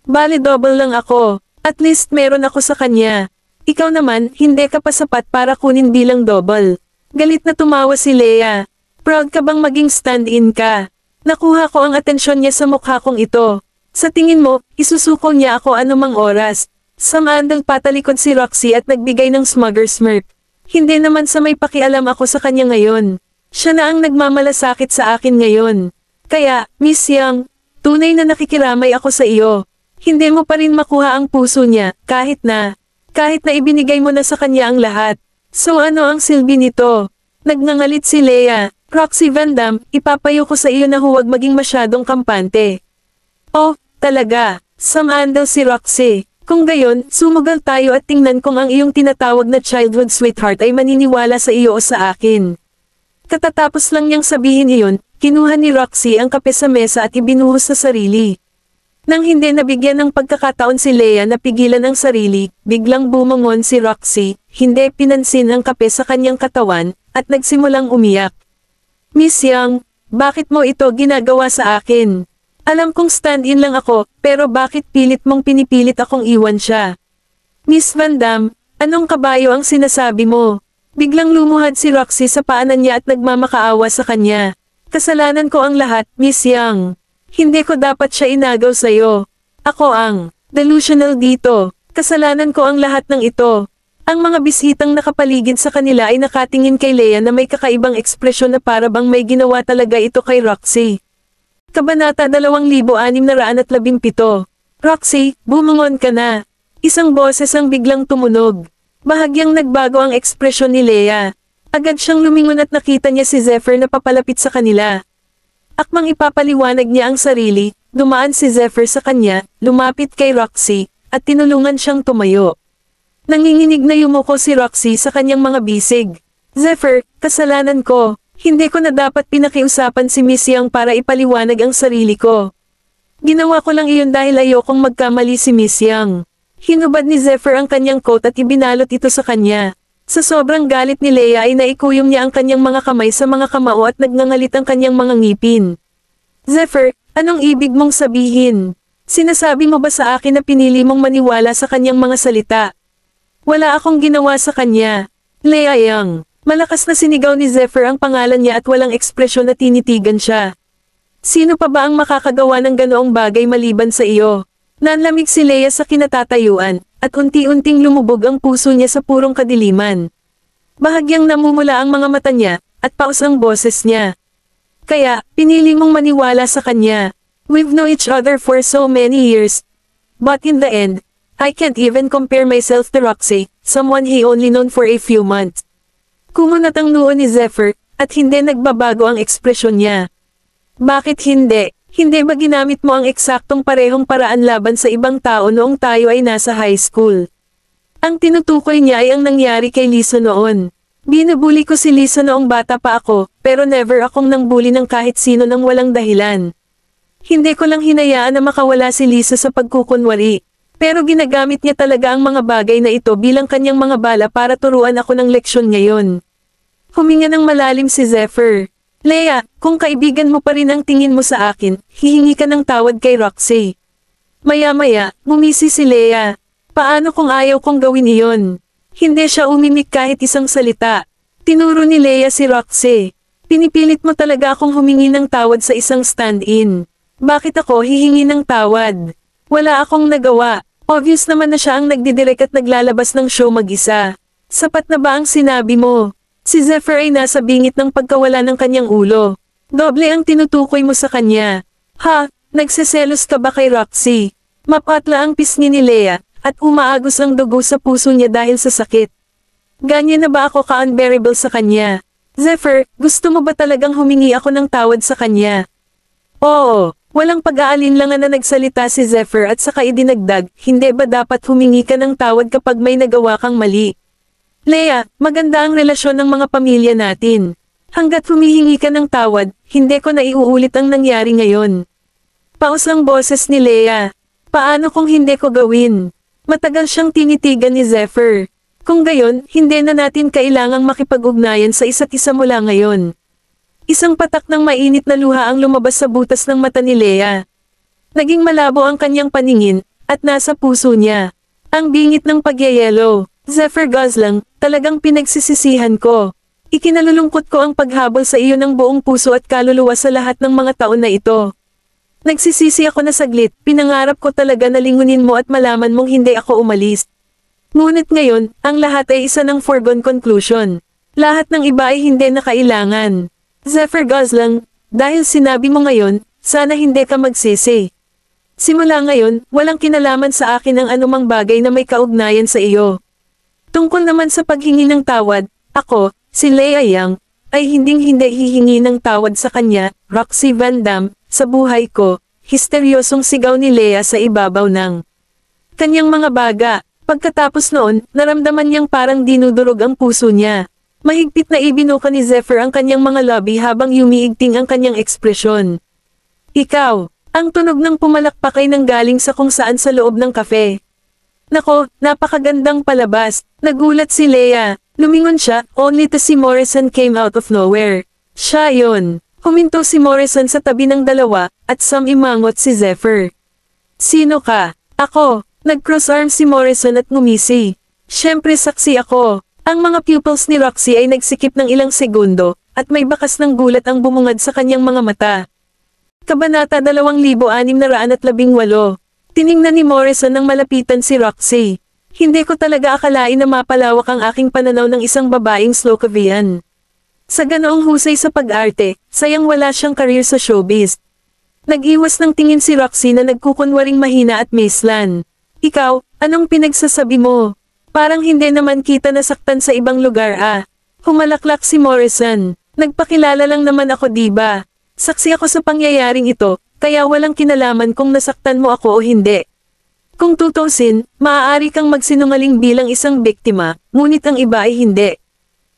"Bale double lang ako. At least meron ako sa kanya. Ikaw naman, hindi ka pa sapat para kunin bilang double." Galit na tumawa si Leia. Proud ka bang maging stand-in ka? Nakuha ko ang atensyon niya sa mukha kong ito. Sa tingin mo, isusuko niya ako anumang oras. Samandal patalikod si Roxy at nagbigay ng smugger smirk. Hindi naman sa may pakialam ako sa kanya ngayon. Siya na ang nagmamalasakit sa akin ngayon. Kaya, Miss Yang, tunay na nakikiramay ako sa iyo. Hindi mo pa rin makuha ang puso niya, kahit na ibinigay mo na sa kanya ang lahat. So ano ang silbi nito? Nagngangalit si Leia. Roxy Van Dam, ipapayo ko sa iyo na huwag maging masyadong kampante. Oh, talaga, samandal si Roxy. Kung gayon, sumugal tayo at tingnan kung ang iyong tinatawag na childhood sweetheart ay maniniwala sa iyo o sa akin. Katatapos lang niyang sabihin iyon, kinuha ni Roxy ang kape sa mesa at ibinuhos sa sarili. Nang hindi nabigyan ng pagkakataon si Leia na pigilan ang sarili, biglang bumangon si Roxy, hindi pinansin ang kape sa kanyang katawan, at nagsimulang umiyak. Miss Yang, bakit mo ito ginagawa sa akin? Alam kong stand-in lang ako, pero bakit pilit mong pinipilit akong iwan siya? Miss Van Dam, anong kabayo ang sinasabi mo? Biglang lumuhad si Roxy sa paanan niya at nagmamakaawa sa kanya. Kasalanan ko ang lahat, Miss Yang. Hindi ko dapat siya inagaw sa'yo. Ako ang delusional dito. Kasalanan ko ang lahat ng ito. Ang mga bisitang nakapaligid sa kanila ay nakatingin kay Leia na may kakaibang ekspresyon na para bang may ginawa talaga ito kay Roxy. Kabanata 2617. Roxy, bumangon ka na. Isang boses ang biglang tumunog. Bahagyang nagbago ang ekspresyon ni Leia. Agad siyang lumingon at nakita niya si Zephyr na papalapit sa kanila. Akmang ipapaliwanag niya ang sarili, dumaan si Zephyr sa kanya, lumapit kay Roxy, at tinulungan siyang tumayo. Nanginginig na yumuko si Roxy sa kanyang mga bisig. Zephyr, kasalanan ko. Hindi ko na dapat pinakiusapan si Miss Yang para ipaliwanag ang sarili ko. Ginawa ko lang iyon dahil ayokong magkamali si Miss Yang. Hinubad ni Zephyr ang kanyang coat at ibinalot ito sa kanya. Sa sobrang galit ni Leia ay naikuyom niya ang kanyang mga kamay sa mga kamao at nagngangalit ang kanyang mga ngipin. Zephyr, anong ibig mong sabihin? Sinasabi mo ba sa akin na pinili mong maniwala sa kanyang mga salita? Wala akong ginawa sa kanya. Leia Yang. Malakas na sinigaw ni Zephyr ang pangalan niya at walang ekspresyon na tinitigan siya. Sino pa ba ang makakagawa ng ganoong bagay maliban sa iyo? Nanlamig si Leia sa kinatatayuan, at unti-unting lumubog ang puso niya sa purong kadiliman. Bahagyang namumula ang mga mata niya, at paus ang boses niya. Kaya, pinili mong maniwala sa kanya. We've known each other for so many years. But in the end, I can't even compare myself to Roxy, someone he only known for a few months. Kumunat ang noo ni Zephyr, at hindi nagbabago ang ekspresyon niya. Bakit hindi? Hindi ba ginamit mo ang eksaktong parehong paraan laban sa ibang tao noong tayo ay nasa high school? Ang tinutukoy niya ay ang nangyari kay Lisa noon. Binubuli ko si Lisa noong bata pa ako, pero never akong nangbuli ng kahit sino nang walang dahilan. Hindi ko lang hinayaan na makawala si Lisa sa pagkukunwari. Pero ginagamit niya talaga ang mga bagay na ito bilang kanyang mga bala para turuan ako ng leksyon ngayon. Huminga ng malalim si Zephyr. Leia, kung kaibigan mo pa rin ang tingin mo sa akin, hihingi ka ng tawad kay Roxy. Maya-maya, ngumisi si Leia. Paano kung ayaw kong gawin iyon? Hindi siya umimik kahit isang salita. Tinuro ni Leia si Roxy. Pinipilit mo talaga akong humingi ng tawad sa isang stand-in. Bakit ako hihingi ng tawad? Wala akong nagawa. Obvious naman na siya ang nagdidirek at naglalabas ng show mag-isa. Sapat na ba ang sinabi mo? Si Zephyr ay nasa bingit ng pagkawala ng kanyang ulo. Doble ang tinutukoy mo sa kanya. Ha, nagseselos ka ba kay Roxy? Mapatla ang pisngi ni Leia, at umaagos ang dugo sa puso niya dahil sa sakit. Ganyan na ba ako ka-unbearable sa kanya? Zephyr, gusto mo ba talagang humingi ako ng tawad sa kanya? Oo. Walang pag-aalinlangan na nagsalita si Zephyr at saka idinagdag, hindi ba dapat humingi ka ng tawad kapag may nagawa kang mali? Leia, maganda ang relasyon ng mga pamilya natin. Hanggat humihingi ka ng tawad, hindi ko na iuulit ang nangyari ngayon. Paus ang boses ni Leia. Paano kung hindi ko gawin? Matagal siyang tinitigan ni Zephyr. Kung gayon, hindi na natin kailangang makipag-ugnayan sa isa't isa mula ngayon. Isang patak ng mainit na luha ang lumabas sa butas ng mata ni Leia. Naging malabo ang kanyang paningin, at nasa puso niya. Ang bingit ng pagyayelo. Zephyr Goslang, talagang pinagsisisihan ko. Ikinalulungkot ko ang paghabol sa iyo ng buong puso at kaluluwa sa lahat ng mga taon na ito. Nagsisisi ako na saglit, pinangarap ko talaga na lingunin mo at malaman mong hindi ako umalis. Ngunit ngayon, ang lahat ay isa ng foregone conclusion. Lahat ng iba ay hindi na kailangan. Zephyr Gosling, dahil sinabi mo ngayon, sana hindi ka magsisi. Simula ngayon, walang kinalaman sa akin ang anumang bagay na may kaugnayan sa iyo. Tungkol naman sa paghingi ng tawad, ako, si Lea Yang, ay hindi hihingi ng tawad sa kanya, Roxy Van Dam, sa buhay ko, histeryosong sigaw ni Lea sa ibabaw ng kanyang mga baga. Pagkatapos noon, naramdaman niyang parang dinudurog ang puso niya. Mahigpit na ibinuka ni Zephyr ang kanyang mga labi habang yumiigting ang kanyang ekspresyon. Ikaw, ang tunog ng pumalakpak ay nanggaling sa kung saan sa loob ng kafe. Nako, napakagandang palabas, nagulat si Lea. Lumingon siya, only to see Morrison came out of nowhere. Siya yon. Huminto si Morrison sa tabi ng dalawa, at samimangot si Zephyr. Sino ka? Ako. Nag-cross arms si Morrison at ngumisi. Siyempre saksi ako. Ang mga pupils ni Roxy ay nagsikip ng ilang segundo, at may bakas ng gulat ang bumungad sa kanyang mga mata. Kabanata 2618. Tiningnan ni Morrison nang malapitan si Roxy. Hindi ko talaga akalain na mapalawak ang aking pananaw ng isang babaeng Slovakian. Sa ganoong husay sa pag-arte, sayang wala siyang career sa showbiz. Nag-iwas ng tingin si Roxy na nagkukunwaring mahina at maislan. Ikaw, anong pinagsasabi mo? Parang hindi naman kita nasaktan sa ibang lugar ah. Humalaklak si Morrison. Nagpakilala lang naman ako diba? Saksi ako sa pangyayaring ito, kaya walang kinalaman kung nasaktan mo ako o hindi. Kung tutusin, maaari kang magsinungaling bilang isang biktima, ngunit ang iba ay hindi.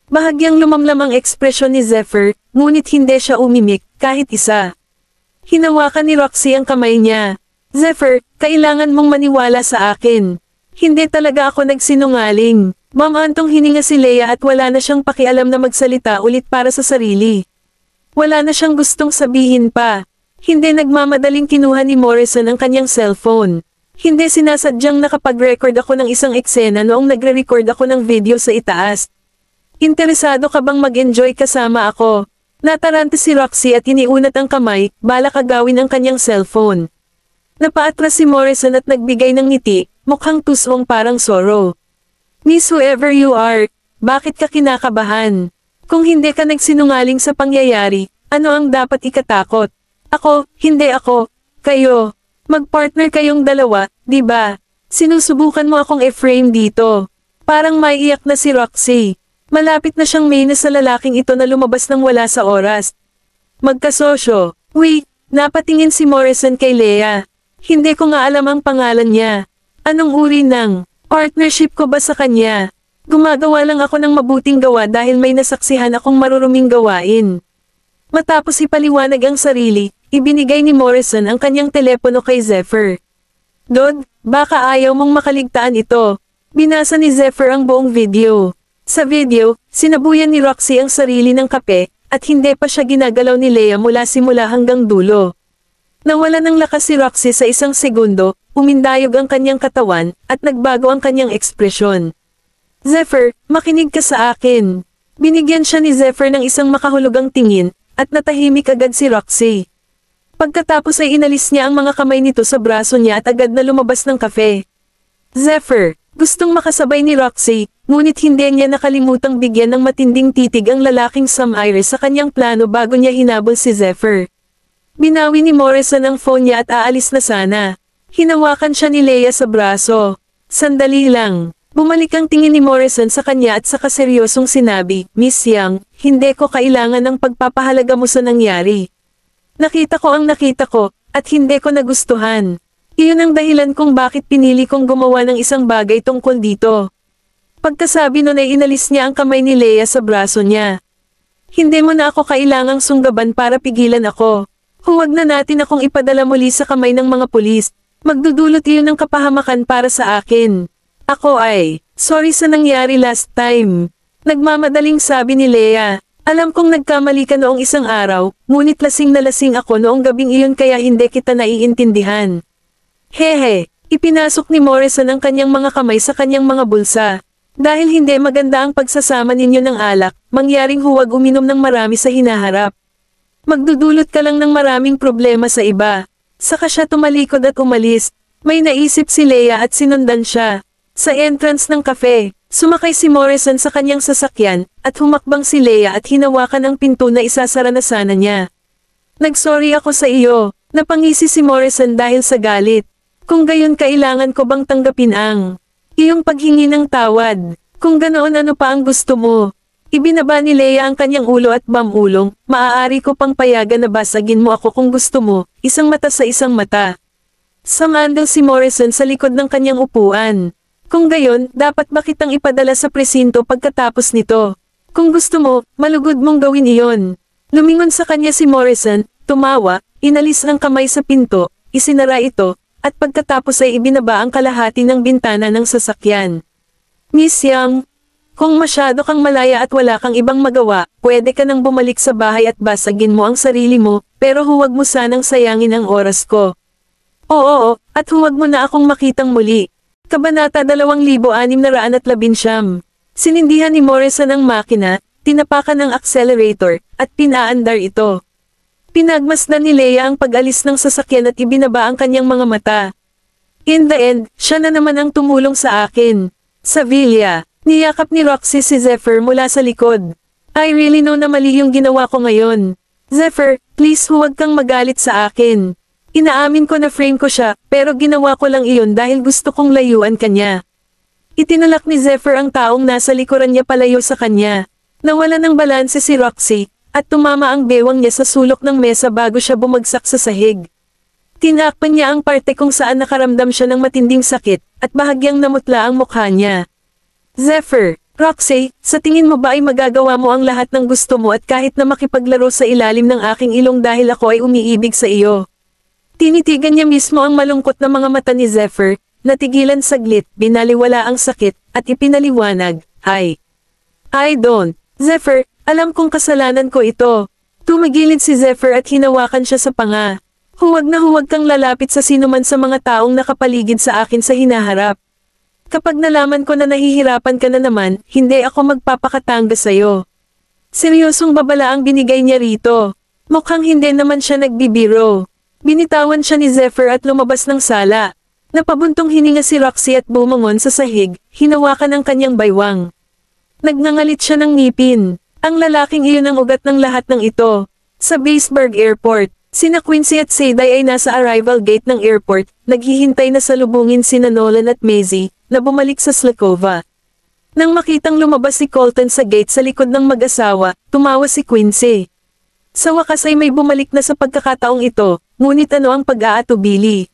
Bahagyang lumamlam ang ekspresyon ni Zephyr, ngunit hindi siya umimik, kahit isa. Hinawakan ni Roxy ang kamay niya. Zephyr, kailangan mong maniwala sa akin. Hindi talaga ako nagsinungaling. Mamantong hininga si Lea at wala na siyang pakialam na magsalita ulit para sa sarili. Wala na siyang gustong sabihin pa. Hindi nagmamadaling kinuha ni Morrison ang kanyang cellphone. Hindi sinasadyang nakapag-record ako ng isang eksena noong nagre-record ako ng video sa itaas. Interesado ka bang mag-enjoy kasama ako? Natarante si Roxy at iniunat ang kamay, balak agawin ang kanyang cellphone. Napaatras si Morrison at nagbigay ng ngiti, mukhang tusong parang sorrow. Miss whoever you are, bakit ka kinakabahan? Kung hindi ka nagsinungaling sa pangyayari, ano ang dapat ikatakot? Ako, hindi ako, kayo. Mag-partner kayong dalawa, di ba? Sinusubukan mo akong i-frame dito. Parang maiiyak na si Roxy. Malapit na siyang maina sa lalaking ito na lumabas ng wala sa oras. Magkasosyo. Wait, napatingin si Morrison kay Lea. Hindi ko nga alam ang pangalan niya. Anong uri ng partnership ko ba sa kanya? Gumagawa lang ako ng mabuting gawa dahil may nasaksihan akong maruruming gawain. Matapos ipaliwanag ang sarili, ibinigay ni Morrison ang kanyang telepono kay Zephyr. Dod, baka ayaw mong makaligtaan ito. Binasa ni Zephyr ang buong video. Sa video, sinabuyan ni Roxy ang sarili ng kape, at hindi pa siya ginagalaw ni Lea mula simula hanggang dulo. Nawala ng lakas si Roxy sa isang segundo, umindayog ang kanyang katawan, at nagbago ang kanyang ekspresyon. Zephyr, makinig ka sa akin. Binigyan siya ni Zephyr ng isang makahulugang tingin, at natahimik agad si Roxy. Pagkatapos ay inalis niya ang mga kamay nito sa braso niya at agad na lumabas ng kafe. Zephyr, gustong makasabay ni Roxy, ngunit hindi niya nakalimutang bigyan ng matinding titig ang lalaking Sam Iris sa kanyang plano bago niya hinabol si Zephyr. Binawi ni Morrison ang phone niya at aalis na sana. Hinawakan siya ni Lea sa braso. Sandali lang. Bumalik ang tingin ni Morrison sa kanya at saka seryosong sinabi, Miss Yang, hindi ko kailangan ng pagpapahalaga mo sa nangyari. Nakita ko ang nakita ko, at hindi ko nagustuhan. Iyon ang dahilan kung bakit pinili kong gumawa ng isang bagay tungkol dito. Pagkasabi nun ay inalis niya ang kamay ni Lea sa braso niya. Hindi mo na ako kailangang sunggaban para pigilan ako. Huwag na natin akong ipadala muli sa kamay ng mga pulis. Magdudulot iyon ng kapahamakan para sa akin. Ako ay, sorry sa nangyari last time. Nagmamadaling sabi ni Lea. Alam kong nagkamali ka noong isang araw, ngunit lasing na lasing ako noong gabing iyon kaya hindi kita naiintindihan. Hehe, ipinasok ni Morrison ang kanyang mga kamay sa kanyang mga bulsa. Dahil hindi maganda ang pagsasama ninyo ng alak, mangyaring huwag uminom ng marami sa hinaharap. Magdudulot ka lang ng maraming problema sa iba. Saka siya tumalikod at umalis. May naisip si Leia at sinundan siya. Sa entrance ng cafe, sumakay si Morrison sa kanyang sasakyan, at humakbang si Leia at hinawakan ang pinto na isasara na sana niya. Nagsorry ako sa iyo, napangisi si Morrison dahil sa galit. Kung gayon kailangan ko bang tanggapin ang iyong paghingi ng tawad? Kung ganoon ano pa ang gusto mo? Ibinaba ni Leia ang kanyang ulo at bamulong, maaari ko pang payagan na basagin mo ako kung gusto mo, isang mata sa isang mata. Sumandal si Morrison sa likod ng kanyang upuan. Kung gayon, dapat ba kitang ipadala sa presinto pagkatapos nito? Kung gusto mo, malugod mong gawin iyon. Lumingon sa kanya si Morrison, tumawa, inalis ang kamay sa pinto, isinara ito, at pagkatapos ay ibinaba ang kalahati ng bintana ng sasakyan. Miss Young, kung masyado kang malaya at wala kang ibang magawa, pwede ka nang bumalik sa bahay at basagin mo ang sarili mo, pero huwag mo sanang sayangin ang oras ko. Oo, at huwag mo na akong makitang muli. Kabanata 2619. Sinindihan ni Morrison ang makina, tinapakan ng accelerator, at pinaandar ito. Pinagmasdan ni Leia ang pag-alis ng sasakyan at ibinaba ang kanyang mga mata. In the end, siya na naman ang tumulong sa akin. Sevilla, niyakap ni Roxy si Zephyr mula sa likod. I really know na mali yung ginawa ko ngayon. Zephyr, please huwag kang magalit sa akin. Inaamin ko na frame ko siya, pero ginawa ko lang iyon dahil gusto kong layuan kanya. Itinulak ni Zephyr ang taong nasa likuran niya palayo sa kanya. Nawala ng balanse si Roxy, at tumama ang bewang niya sa sulok ng mesa bago siya bumagsak sa sahig. Tinakpan niya ang parte kung saan nakaramdam siya ng matinding sakit, at bahagyang namutla ang mukha niya. Zephyr, Roxy, sa tingin mo ba ay magagawa mo ang lahat ng gusto mo at kahit na makipaglaro sa ilalim ng aking ilong dahil ako ay umiibig sa iyo? Tinitigan niya mismo ang malungkot na mga mata ni Zephyr, natigilan saglit, binaliwala ang sakit, at ipinaliwanag, I don't. Zephyr, alam kong kasalanan ko ito. Tumigilid si Zephyr at hinawakan siya sa panga. Huwag na huwag kang lalapit sa sinuman sa mga taong nakapaligid sa akin sa hinaharap. Kapag nalaman ko na nahihirapan ka na naman, hindi ako magpapakatanga sa'yo. Seryosong babala ang binigay niya rito. Mukhang hindi naman siya nagbibiro. Binitawan siya ni Zephyr at lumabas ng sala. Napabuntong hininga si Roxy at bumangon sa sahig, hinawakan ang kanyang baywang. Nagngangalit siya ng ngipin. Ang lalaking iyon ang ugat ng lahat ng ito. Sa Baseburg Airport, sina Quincy at Sadie ay nasa arrival gate ng airport, naghihintay na salubungin sina Nolan at Maisie, na bumalik sa Slakova. Nang makitang lumabas si Colton sa gate sa likod ng mag-asawa, tumawa si Quincy. Sa wakas ay may bumalik na sa pagkakataong ito, ngunit ano ang pag-aatubili?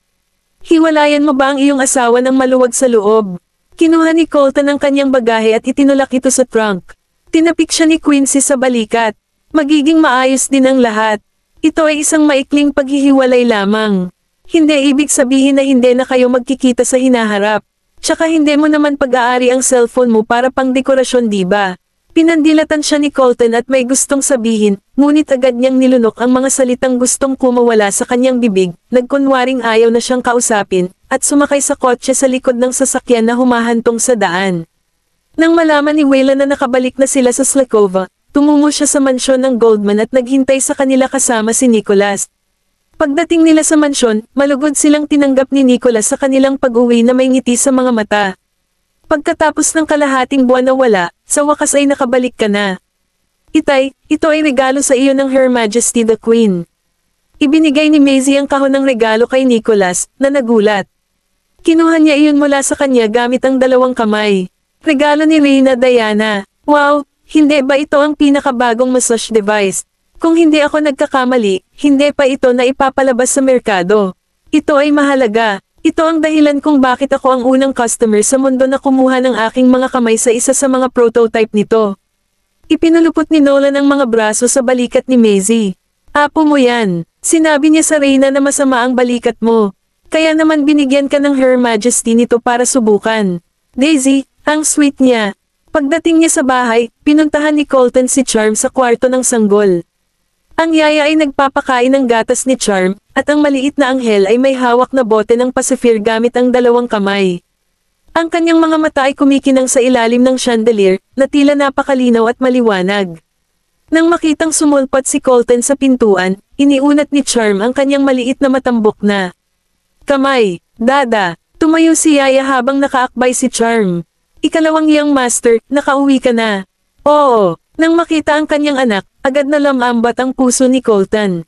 Hiwalayan mo ba ang iyong asawa ng maluwag sa loob? Kinuha ni Colton ang kanyang bagahe at itinulak ito sa trunk. Tinapik siya ni Quincy sa balikat. Magiging maayos din ang lahat. Ito ay isang maikling paghihiwalay lamang. Hindi ibig sabihin na hindi na kayo magkikita sa hinaharap. Tsaka hindi mo naman pag-aari ang cellphone mo para pang dekorasyon, diba? Pinandilatan siya ni Colton at may gustong sabihin, ngunit agad niyang nilunok ang mga salitang gustong kumawala sa kanyang bibig, nagkunwaring ayaw na siyang kausapin, at sumakay sa kotse sa likod ng sasakyan na humahantong sa daan. Nang malaman ni Waylon na nakabalik na sila sa Slakova, tumungo siya sa mansyon ng Goldman at naghintay sa kanila kasama si Nicholas. Pagdating nila sa mansyon, malugod silang tinanggap ni Nicholas sa kanilang pag-uwi na may ngiti sa mga mata. Pagkatapos ng kalahating buwan na wala, sa wakas ay nakabalik ka na. Itay, ito ay regalo sa iyo ng Her Majesty the Queen. Ibinigay ni Maisie ang kahon ng regalo kay Nicholas, na nagulat. Kinuha niya iyon mula sa kanya gamit ang dalawang kamay. Regalo ni Reyna Diana. Wow, hindi ba ito ang pinakabagong massage device? Kung hindi ako nagkakamali, hindi pa ito na ipapalabas sa merkado. Ito ay mahalaga. Ito ang dahilan kung bakit ako ang unang customer sa mundo na kumuha ng aking mga kamay sa isa sa mga prototype nito. Ipinulupot ni Nolan ang mga braso sa balikat ni Maisie. Apo mo yan. Sinabi niya sa Reyna na masama ang balikat mo. Kaya naman binigyan ka ng Her Majesty nito para subukan. Daisy, ang sweet niya. Pagdating niya sa bahay, pinuntahan ni Colton si Charm sa kwarto ng sanggol. Ang yaya ay nagpapakain ng gatas ni Charm, at ang maliit na anghel ay may hawak na bote ng pacifier gamit ang dalawang kamay. Ang kanyang mga mata ay kumikinang sa ilalim ng chandelier, na tila napakalinaw at maliwanag. Nang makitang sumulpat si Colton sa pintuan, iniunat ni Charm ang kanyang maliit na matambok na kamay. Dada, tumayo si Yaya habang nakaakbay si Charm. Ikalawang young master, nakauwi ka na. Oo, nang makita ang kanyang anak, agad na lamambat ang puso ni Colton.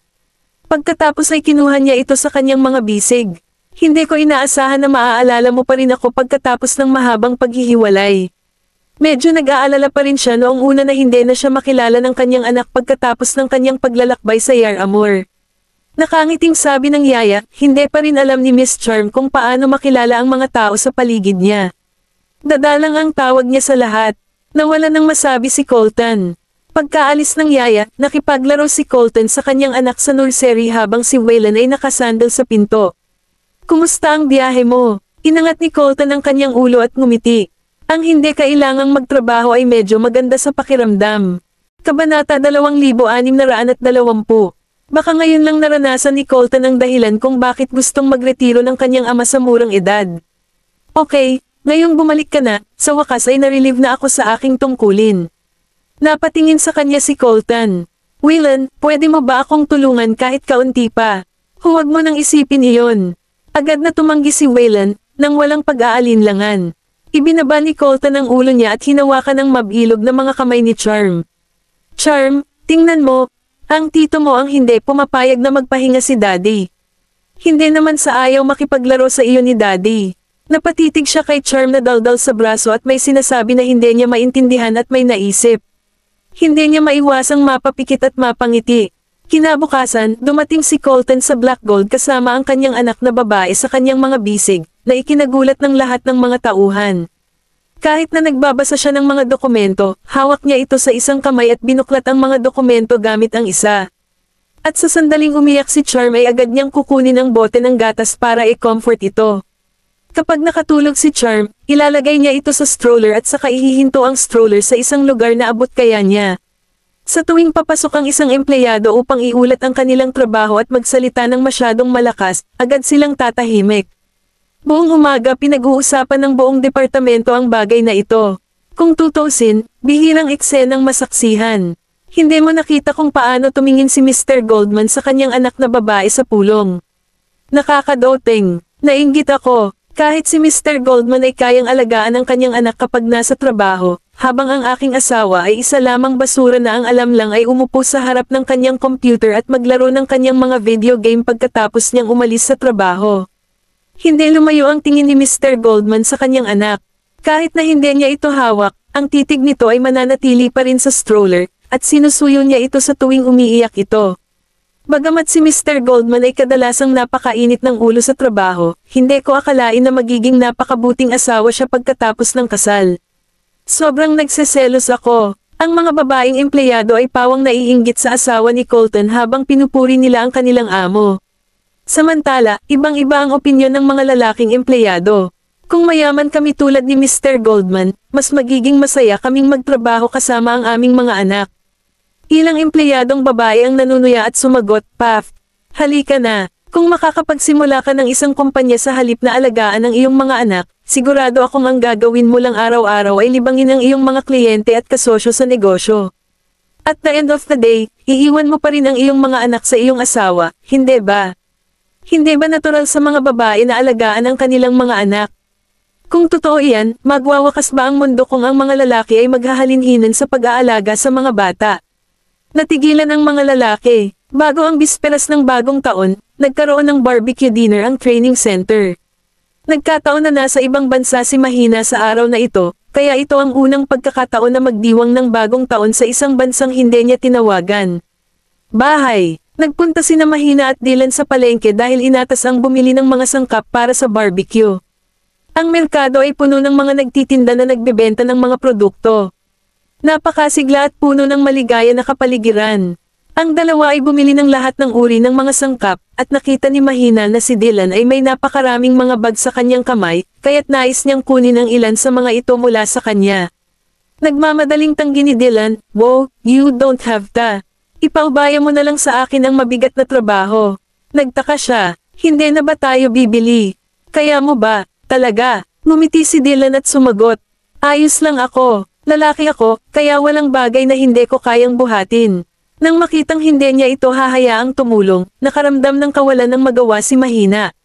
Pagkatapos ay kinuha niya ito sa kanyang mga bisig. Hindi ko inaasahan na maaalala mo pa rin ako pagkatapos ng mahabang paghihiwalay. Medyo nag-aalala pa rin siya noong una na hindi na siya makilala ng kanyang anak pagkatapos ng kanyang paglalakbay sa Yar Amor. Nakangiting sabi ng Yaya, hindi pa rin alam ni Miss Charm kung paano makilala ang mga tao sa paligid niya. Dadalang ang tawag niya sa lahat. Nawala nang masabi si Colton. Pagkaalis ng Yaya, nakipaglaro si Colton sa kanyang anak sa nursery habang si Waylon ay nakasandal sa pinto. Kumusta ang biyahe mo? Inangat ni Colton ang kanyang ulo at ngumiti. Ang hindi kailangang magtrabaho ay medyo maganda sa pakiramdam. Kabanata 2620. Baka ngayon lang naranasan ni Colton ang dahilan kung bakit gustong magretiro ng kanyang ama sa murang edad. Okay, ngayong bumalik ka na, sa wakas ay narelieve na ako sa aking tungkulin. Napatingin sa kanya si Colton. Waylon, pwede mo ba akong tulungan kahit kaunti pa? Huwag mo nang isipin iyon. Agad na tumanggi si Waylon, nang walang pag-aalinlangan. Ibinaba ni Colton ang ulo niya at hinawakan ng mabilog na mga kamay ni Charm. Charm, tingnan mo, ang tito mo ang hindi pumapayag na magpahinga si Daddy. Hindi naman sa ayaw makipaglaro sa iyo ni Daddy. Napatitig siya kay Charm na daldal sa braso at may sinasabi na hindi niya maintindihan at may naisip. Hindi niya maiwasang mapapikit at mapangiti. Kinabukasan, dumating si Colton sa Black Gold kasama ang kanyang anak na babae sa kanyang mga bisig, na ikinagulat ng lahat ng mga tauhan. Kahit na nagbabasa siya ng mga dokumento, hawak niya ito sa isang kamay at binuklat ang mga dokumento gamit ang isa. At sa sandaling umiyak si Charm ay agad niyang kukunin ang bote ng gatas para i-comfort ito. Kapag nakatulog si Charm, ilalagay niya ito sa stroller at saka ihihinto ang stroller sa isang lugar na abot kaya niya. Sa tuwing papasok ang isang empleyado upang iulat ang kanilang trabaho at magsalita ng masyadong malakas, agad silang tatahimik. Buong umaga pinag-uusapan ng buong departamento ang bagay na ito. Kung tutusin, bihirang eksenang masaksihan. Hindi mo nakita kung paano tumingin si Mr. Goldman sa kanyang anak na babae sa pulong. Nakakadoting. Nainggit ako. Kahit si Mr. Goldman ay kayang alagaan ang kanyang anak kapag nasa trabaho, habang ang aking asawa ay isa lamang basura na ang alam lang ay umupo sa harap ng kanyang computer at maglaro ng kanyang mga video game pagkatapos niyang umalis sa trabaho. Hindi lumayo ang tingin ni Mr. Goldman sa kanyang anak. Kahit na hindi niya ito hawak, ang titig nito ay mananatili pa rin sa stroller, at sinusuyo niya ito sa tuwing umiiyak ito. Bagamat si Mr. Goldman ay kadalasang napakainit ng ulo sa trabaho, hindi ko akalain na magiging napakabuting asawa siya pagkatapos ng kasal. Sobrang nagseselos ako. Ang mga babaeng empleyado ay pawang naiinggit sa asawa ni Colton habang pinupuri nila ang kanilang amo. Samantala, ibang-iba ang opinyon ng mga lalaking empleyado. Kung mayaman kami tulad ni Mr. Goldman, mas magiging masaya kaming magtrabaho kasama ang aming mga anak. Ilang empleyadong babae ang nanunuya at sumagot, Paf, halika na. Kung makakapagsimula ka ng isang kumpanya sa halip na alagaan ang iyong mga anak, sigurado akong ang gagawin mo lang araw-araw ay libangin ang iyong mga kliyente at kasosyo sa negosyo. At the end of the day, iiwan mo pa rin ang iyong mga anak sa iyong asawa, hindi ba? Hindi ba natural sa mga babae na alagaan ang kanilang mga anak? Kung totoo iyan, magwawakas ba ang mundo kung ang mga lalaki ay maghahalinhinan sa pag-aalaga sa mga bata? Natigilan ang mga lalaki. Bago ang bisperas ng bagong taon, nagkaroon ng barbecue dinner ang training center. Nagkataon na nasa ibang bansa si Mahina sa araw na ito, kaya ito ang unang pagkakataon na magdiwang ng bagong taon sa isang bansang hindi niya tinawagan. Bahay. Nagpunta sina Mahina at Dylan sa palengke dahil inatas ang bumili ng mga sangkap para sa barbecue. Ang merkado ay puno ng mga nagtitinda na nagbebenta ng mga produkto. Napakasigla at puno ng maligaya na kapaligiran. Ang dalawa ay bumili ng lahat ng uri ng mga sangkap, at nakita ni Mahina na si Dylan ay may napakaraming mga bag sa kanyang kamay, kaya't nais niyang kunin ang ilan sa mga ito mula sa kanya. Nagmamadaling tanggi ni Dylan, "Wow, you don't have to. Ipaubaya mo na lang sa akin ang mabigat na trabaho." Nagtaka siya, "Hindi na ba tayo bibili? Kaya mo ba, talaga?" Ngumiti si Dylan at sumagot. Ayos lang ako. Lalaki ako, kaya walang bagay na hindi ko kayang buhatin. Nang makitang hindi niya ito hahayaang tumulong, nakaramdam ng kawalan ng magawa si Mahina.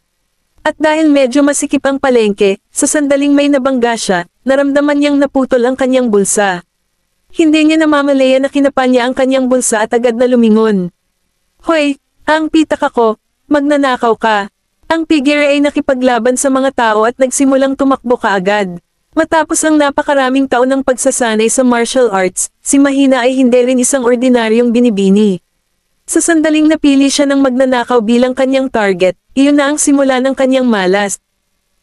At dahil medyo masikip ang palengke, sa sandaling may nabangga siya, naramdaman niyang naputol ang kanyang bulsa. Hindi niya namamalaya na kinapa niya ang kanyang bulsa at agad na lumingon. Hoy, ang pitak ako, magnanakaw ka. Ang figure ay nakipaglaban sa mga tao at nagsimulang tumakbo kaagad. Matapos ang napakaraming taon ng pagsasanay sa martial arts, si Mahina ay hindi rin isang ordinaryong binibini. Sa sandaling napili siya ng magnanakaw bilang kanyang target, iyon na ang simula ng kanyang malas.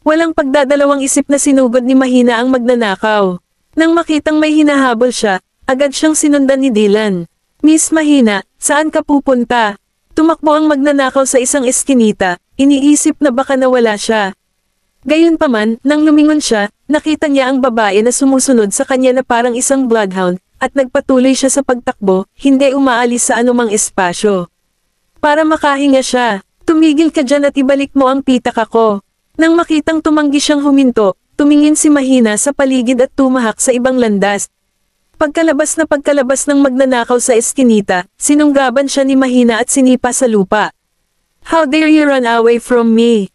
Walang pagdadalawang isip na sinugod ni Mahina ang magnanakaw. Nang makitang may hinahabol siya, agad siyang sinundan ni Dylan. Miss Mahina, saan ka pupunta? Tumakbo ang magnanakaw sa isang eskinita, iniisip na baka nawala siya. Gayunpaman, nang lumingon siya, nakita niya ang babae na sumusunod sa kanya na parang isang bloodhound, at nagpatuloy siya sa pagtakbo, hindi umaalis sa anumang espasyo. Para makahinga siya, tumigil ka dyan at ibalik mo ang pitak ako. Nang makitang tumanggi siyang huminto, tumingin si Mahina sa paligid at tumahak sa ibang landas. Pagkalabas ng magnanakaw sa eskinita, sinunggaban siya ni Mahina at sinipa sa lupa. How dare you run away from me?